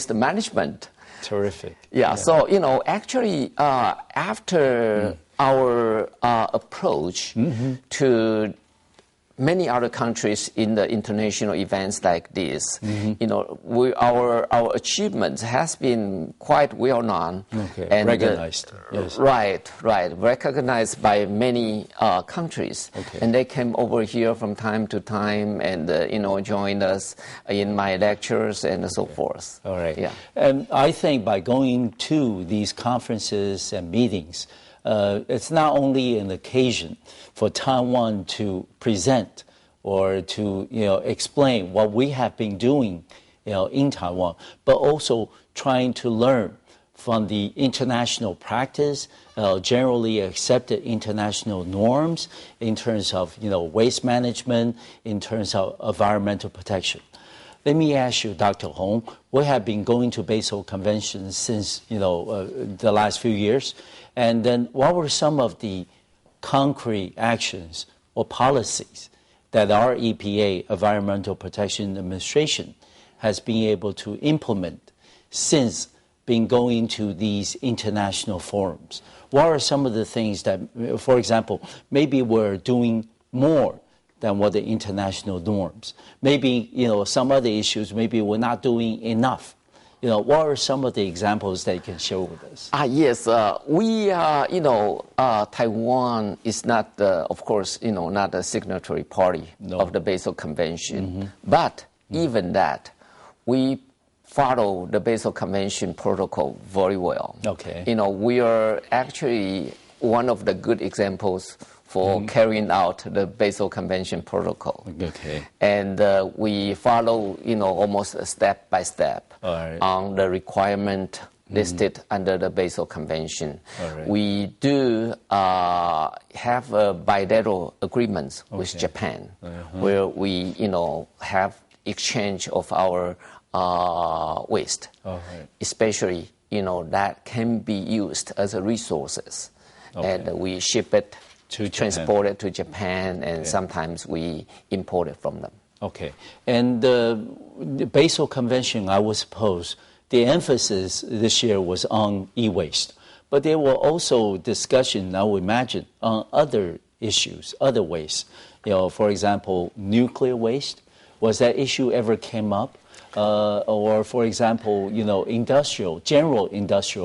waste management. Terrific. Yeah. So, actually, after our approach to many other countries in the international events like this, our achievements has been quite well known and recognized. Yes. Right, recognized by many countries, and they came over here from time to time and joined us in my lectures and so forth. All right. Yeah. And I think by going to these conferences and meetings, it's not only an occasion for Taiwan to present or to explain what we have been doing in Taiwan, but also trying to learn from the international practice, generally accepted international norms in terms of waste management, in terms of environmental protection. Let me ask you, Dr. Hong, we have been going to Basel Convention since the last few years, and then what were some of the concrete actions or policies that our EPA, Environmental Protection Administration, has been able to implement since being going to these international forums? What are some of the things that, for example, maybe we're doing more than what the international norms? Maybe, some other issues, maybe we're not doing enough. What are some of the examples that you can share with us? Yes, we are, Taiwan is not, of course, not a signatory party of the Basel Convention. But even that, we follow the Basel Convention protocol very well. Okay. We are actually one of the good examples for carrying out the Basel Convention protocol. Okay. And we follow, almost step by step on the requirement listed under the Basel Convention. We do have bilateral agreements with Japan, where we, have exchange of our waste, especially, that can be used as a resources. And we ship it to transport it to Japan, and sometimes we import it from them. Okay. And the Basel Convention, I would suppose, the emphasis this year was on e-waste. But there were also discussions, I would imagine, on other issues, other waste. For example, nuclear waste. Was that issue ever came up? Or, for example, general industrial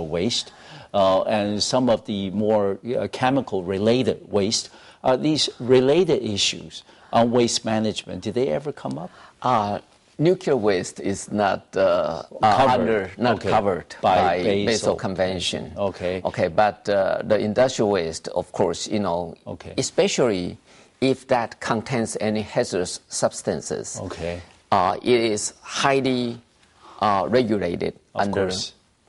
waste. And some of the more chemical-related waste. Are these related issues on waste management? Did they ever come up? Nuclear waste is not covered by Basel Convention. Okay. But the industrial waste, of course, especially if that contains any hazardous substances. It is highly regulated under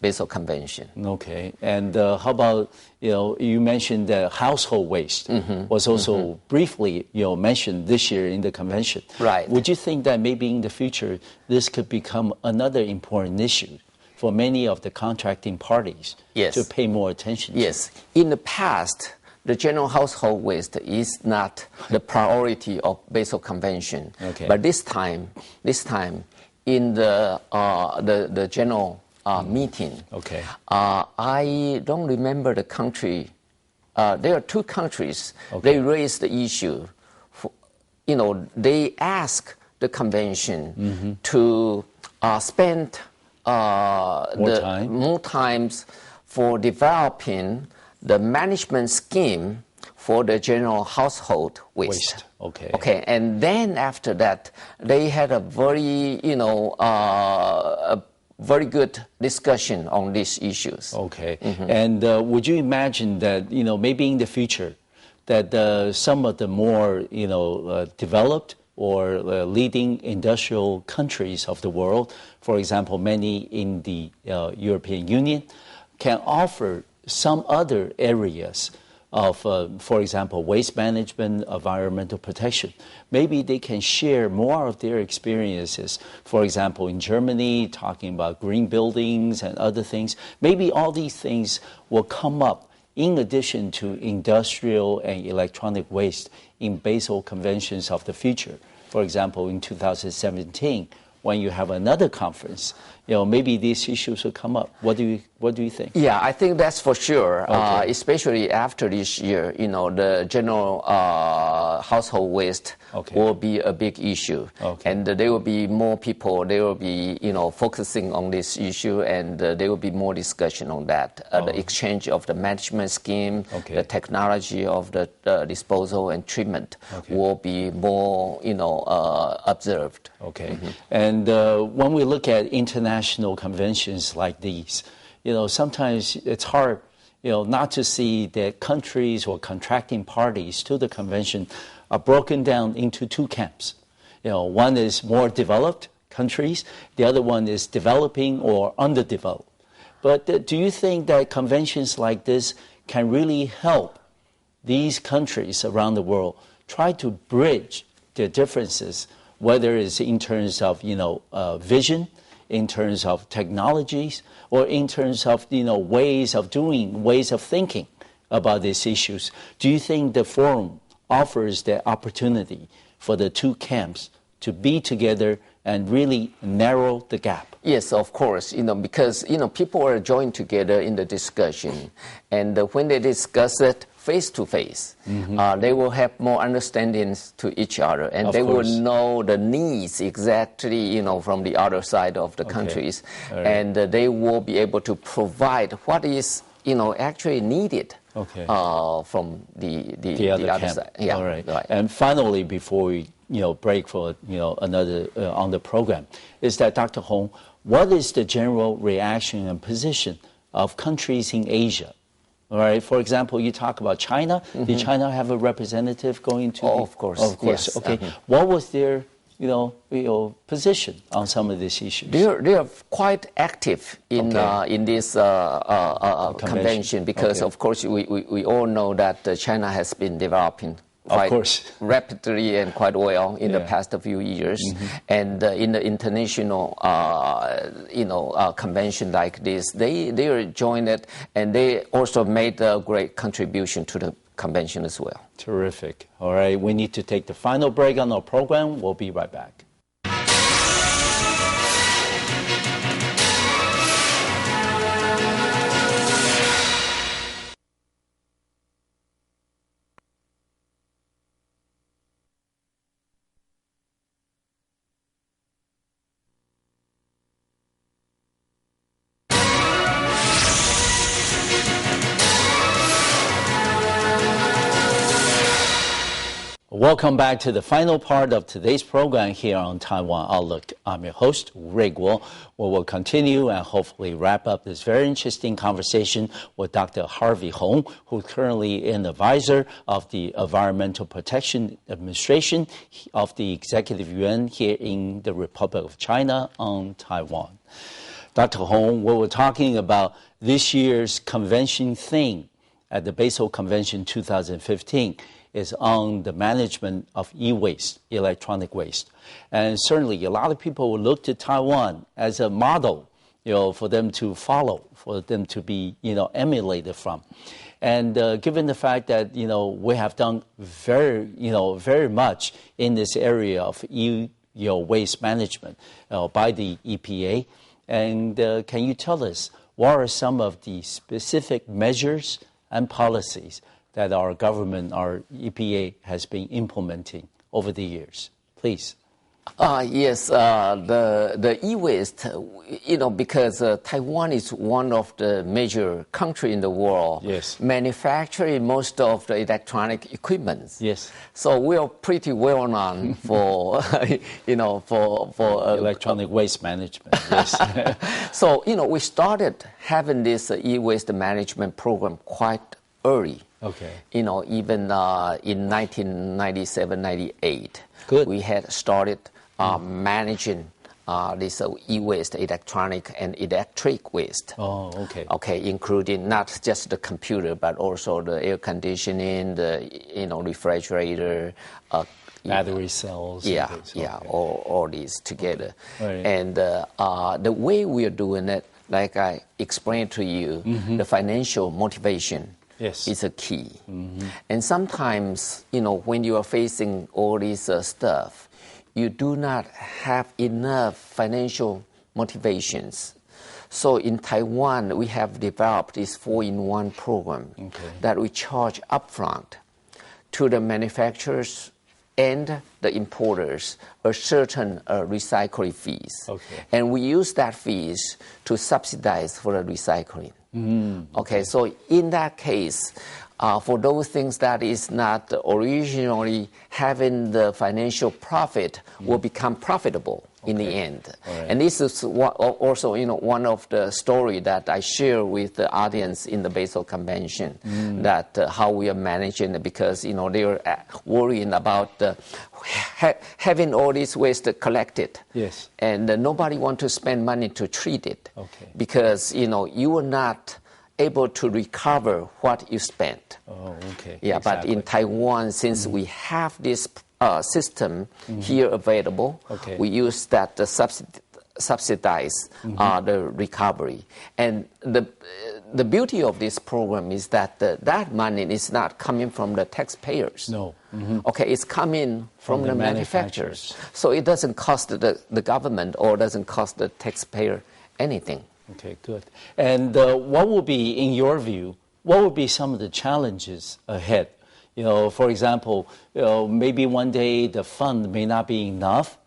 Basel Convention. Okay. And how about, you mentioned that household waste was also briefly, mentioned this year in the convention. Right. Would you think that maybe in the future this could become another important issue for many of the contracting parties to pay more attention to? Yes. In the past, the general household waste is not the priority of Basel Convention. But this time, in the general meeting. I don't remember the country. There are two countries. They raised the issue. They asked the convention to spend more times for developing the management scheme for the general household waste. And then after that, they had a very, very good discussion on these issues. And would you imagine that, maybe in the future, that some of the more, developed or leading industrial countries of the world, for example, many in the European Union, can offer some other areas of, for example, waste management, environmental protection. Maybe they can share more of their experiences. For example, in Germany, talking about green buildings and other things. Maybe all these things will come up in addition to industrial and electronic waste in Basel Conventions of the future. For example, in 2017, when you have another conference, maybe these issues will come up. What do you think? Yeah, I think that's for sure. Okay. Especially after this year, the general household waste will be a big issue, and there will be more people. They will be, focusing on this issue, and there will be more discussion on that. The exchange of the management scheme, the technology of the disposal and treatment will be more, observed. Okay, and when we look at international conventions like these, sometimes it's hard, not to see that countries or contracting parties to the convention are broken down into two camps. One is more developed countries, the other one is developing or underdeveloped. But do you think that conventions like this can really help these countries around the world try to bridge their differences, whether it's in terms of, vision, in terms of technologies, or in terms of, ways of doing, ways of thinking about these issues? Do you think the forum offers the opportunity for the two camps to be together and really narrow the gap? Yes, of course, because, people are joined together in the discussion, and when they discuss it face to face, they will have more understandings to each other, and they will know the needs exactly, from the other side of the countries, and they will be able to provide what is, actually needed from the other side. Yeah. All right. And finally, before we break for another on the program, is that Dr. Hong, what is the general reaction and position of countries in Asia? All right. For example, you talk about China. Did China have a representative going to? Of course. Of course. Yes. Okay. What was their position on some of these issues? They are quite active in this convention because, of course, we all know that China has been developing quite rapidly and quite well in the past few years, and in the international, convention like this, they are joined it, and they also made a great contribution to the convention as well. Terrific. All right, we need to take the final break on our program. We'll be right back. Welcome back to the final part of today's program here on Taiwan Outlook. I'm your host, Ray Guo. We will continue and hopefully wrap up this very interesting conversation with Dr. Harvey Hong, who's currently an advisor of the Environmental Protection Administration of the Executive Yuan here in the Republic of China on Taiwan. Dr. Hong, we were talking about this year's convention theme at the Basel Convention 2015. Is on the management of e-waste, electronic waste. And certainly a lot of people will look to Taiwan as a model, for them to follow, for them to be, emulated from. And given the fact that, we have done very much in this area of waste management by the EPA. And can you tell us what are some of the specific measures and policies that our government, our EPA, has been implementing over the years? Please. Yes, the e-waste, because Taiwan is one of the major countries in the world manufacturing most of the electronic equipment. Yes. So we are pretty well known for, for electronic waste management. Yes. So, we started having this e-waste management program quite early. Okay. Even in 1997, 98, we had started managing this e-waste, electronic and electric waste. Oh, okay. Okay, including not just the computer, but also the air conditioning, the refrigerator, battery cells. Yeah, all these together. Right. And the way we are doing it, like I explained to you, the financial motivation. Yes. Is a key. And sometimes, when you are facing all this stuff, you do not have enough financial motivations. So in Taiwan, we have developed this 4-in-1 program that we charge upfront to the manufacturers and the importers a certain recycling fees. And we use that fees to subsidize for the recycling. Okay, so in that case, for those things that is not originally having the financial profit will become profitable in the end. And this is also, one of the story that I share with the audience in the Basel Convention, that how we are managing it, because, they are worrying about having all this waste collected. Yes. And nobody want to spend money to treat it. Because, you are not able to recover what you spent. Yeah, but in Taiwan, since we have this system here available, we use that to subsidize the recovery. And the beauty of this program is that that money is not coming from the taxpayers. No. Okay, it's coming from the manufacturers. So it doesn't cost the government or doesn't cost the taxpayer anything. Okay, good. And what will be, in your view, what would be some of the challenges ahead? For example, maybe one day the fund may not be enough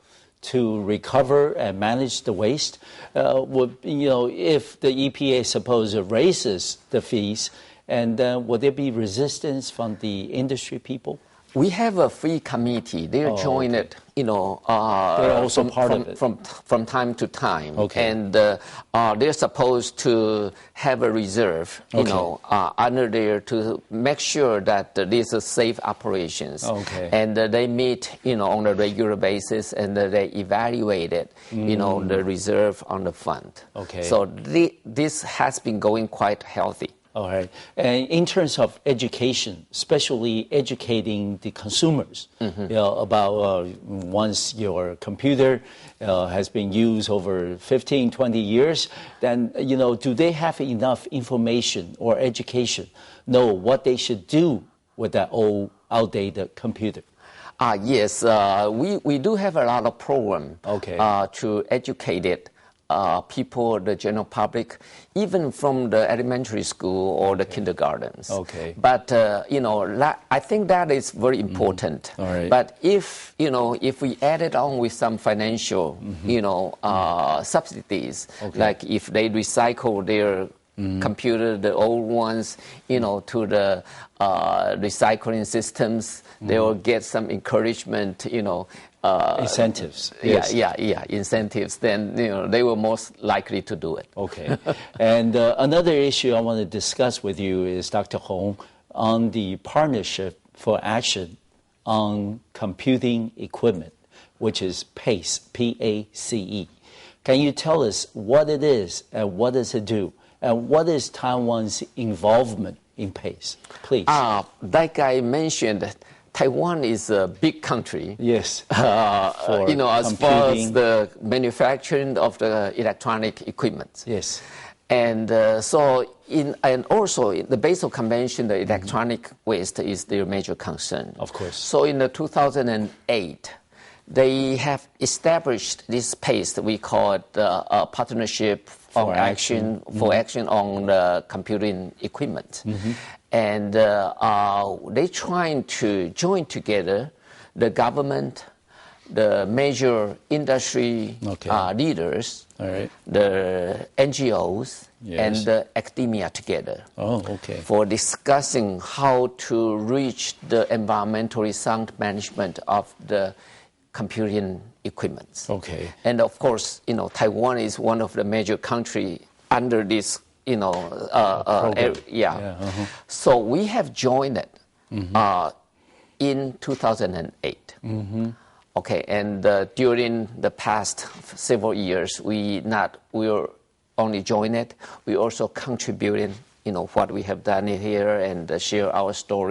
to recover and manage the waste. If the EPA suppose raises the fees, and would there be resistance from the industry people? We have a free committee. They're joining it, they're also part of it. From time to time. And they're supposed to have a reserve, under there to make sure that these are safe operations. And they meet, on a regular basis, and they evaluate it, the reserve on the fund. So this has been going quite healthy. All right. And in terms of education, especially educating the consumers, about once your computer has been used over 15, 20 years, then, do they have enough information or education, know what they should do with that old, outdated computer? Yes, we do have a lot of program to educate it. People, the general public, even from the elementary school or the kindergartens. But, I think that is very important. But if we add it on with some financial, subsidies, like if they recycle their computer, the old ones, to the recycling systems, they will get some encouragement, incentives. Incentives. Then they were most likely to do it. And another issue I want to discuss with you is, Dr. Hong, on the Partnership for Action on Computing Equipment, which is PACE, P-A-C-E. Can you tell us what it is and what does it do, and what is Taiwan's involvement in PACE, please? Like I mentioned, Taiwan is a big country. Yes. As far as the manufacturing of the electronic equipment. Yes. And and also in the Basel Convention, the electronic waste is their major concern. Of course. So in 2008, they have established this PACE that we call it a Partnership for Action on the Computing Equipment. And they're trying to join together the government, the major industry leaders, the NGOs, and the academia together for discussing how to reach the environmentally sound management of the computing equipment. And of course, Taiwan is one of the major countries under this So we have joined it in 2008. And during the past several years, we were only joined it. We also contributed, what we have done here and share our story.